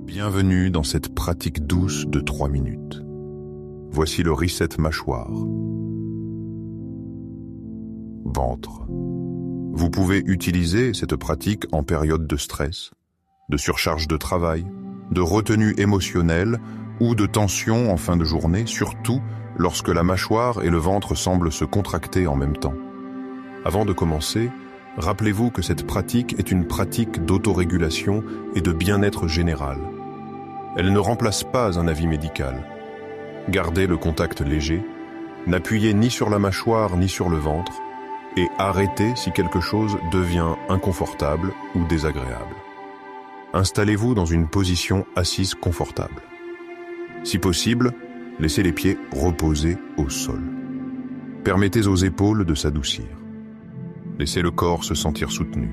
Bienvenue dans cette pratique douce de 3 minutes. Voici le reset mâchoire. Ventre. Vous pouvez utiliser cette pratique en période de stress, de surcharge de travail, de retenue émotionnelle ou de tension en fin de journée, surtout lorsque la mâchoire et le ventre semblent se contracter en même temps. Avant de commencer, rappelez-vous que cette pratique est une pratique d'autorégulation et de bien-être général. Elle ne remplace pas un avis médical. Gardez le contact léger, n'appuyez ni sur la mâchoire ni sur le ventre, et arrêtez si quelque chose devient inconfortable ou désagréable. Installez-vous dans une position assise confortable. Si possible, laissez les pieds reposer au sol. Permettez aux épaules de s'adoucir. Laissez le corps se sentir soutenu.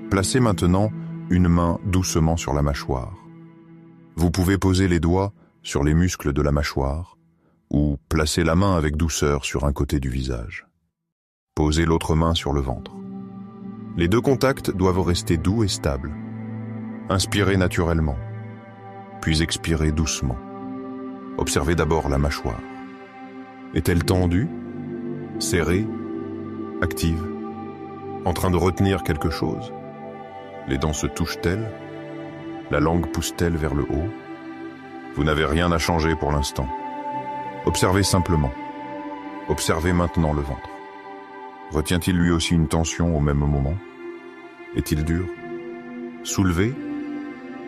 Placez maintenant une main doucement sur la mâchoire. Vous pouvez poser les doigts sur les muscles de la mâchoire ou placer la main avec douceur sur un côté du visage. Posez l'autre main sur le ventre. Les deux contacts doivent rester doux et stables. Inspirez naturellement, puis expirez doucement. Observez d'abord la mâchoire. Est-elle tendue, serrée, active, en train de retenir quelque chose? Les dents se touchent-elles? La langue pousse-t-elle vers le haut? Vous n'avez rien à changer pour l'instant. Observez simplement. Observez maintenant le ventre. Retient-il lui aussi une tension au même moment? Est-il dur? Soulevé?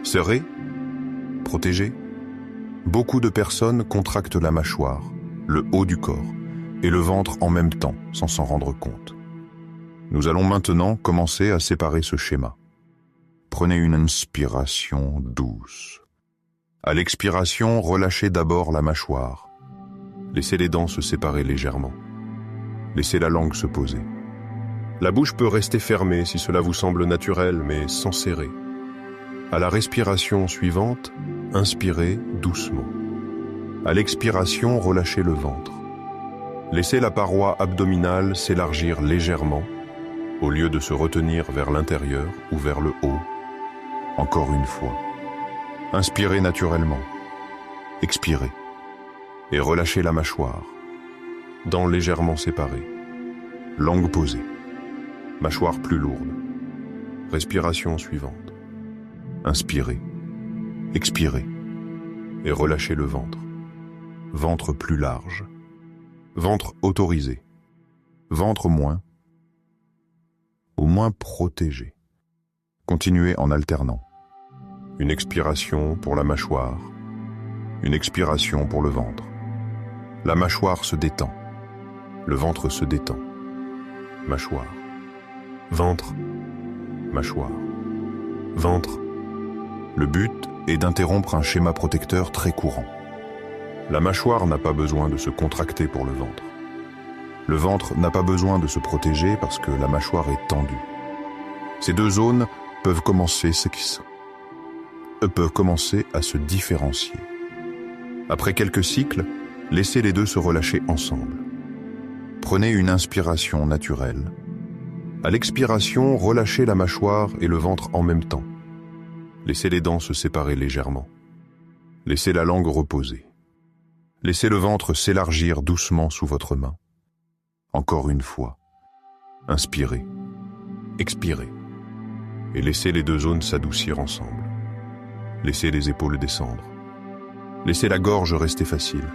Serré? Protégé? Beaucoup de personnes contractent la mâchoire, le haut du corps et le ventre en même temps, sans s'en rendre compte. Nous allons maintenant commencer à séparer ce schéma. Prenez une inspiration douce. À l'expiration, relâchez d'abord la mâchoire. Laissez les dents se séparer légèrement. Laissez la langue se poser. La bouche peut rester fermée si cela vous semble naturel, mais sans serrer. À la respiration suivante, inspirez doucement. À l'expiration, relâchez le ventre. Laissez la paroi abdominale s'élargir légèrement, au lieu de se retenir vers l'intérieur ou vers le haut. Encore une fois. Inspirez naturellement. Expirez. Et relâchez la mâchoire. Dents légèrement séparées. Langue posée. Mâchoire plus lourde. Respiration suivante. Inspirez. Expirez. Et relâchez le ventre. Ventre plus large. Ventre autorisé. Ventre moins. Au moins protégé. Continuez en alternant. Une expiration pour la mâchoire. Une expiration pour le ventre. La mâchoire se détend. Le ventre se détend. Mâchoire. Ventre. Mâchoire. Ventre. Le but est d'interrompre un schéma protecteur très courant. La mâchoire n'a pas besoin de se contracter pour le ventre. Le ventre n'a pas besoin de se protéger parce que la mâchoire est tendue. Ces deux zones peuvent commencer à se différencier. Après quelques cycles, laissez les deux se relâcher ensemble. Prenez une inspiration naturelle. À l'expiration, relâchez la mâchoire et le ventre en même temps. Laissez les dents se séparer légèrement. Laissez la langue reposer. Laissez le ventre s'élargir doucement sous votre main. Encore une fois. Inspirez. Expirez. Et laissez les deux zones s'adoucir ensemble. Laissez les épaules descendre. Laissez la gorge rester facile.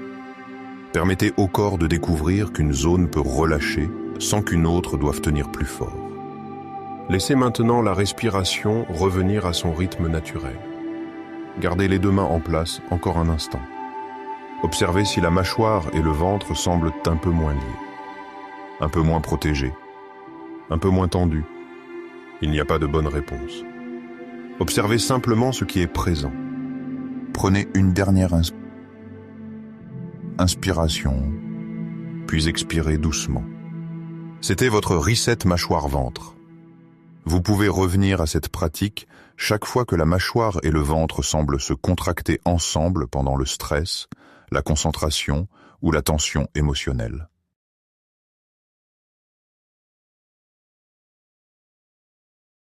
Permettez au corps de découvrir qu'une zone peut relâcher sans qu'une autre doive tenir plus fort. Laissez maintenant la respiration revenir à son rythme naturel. Gardez les deux mains en place encore un instant. Observez si la mâchoire et le ventre semblent un peu moins liés, un peu moins protégés, un peu moins tendus. Il n'y a pas de bonne réponse. Observez simplement ce qui est présent. Prenez une dernière inspiration, puis expirez doucement. C'était votre reset mâchoire-ventre. Vous pouvez revenir à cette pratique chaque fois que la mâchoire et le ventre semblent se contracter ensemble pendant le stress, la concentration ou la tension émotionnelle.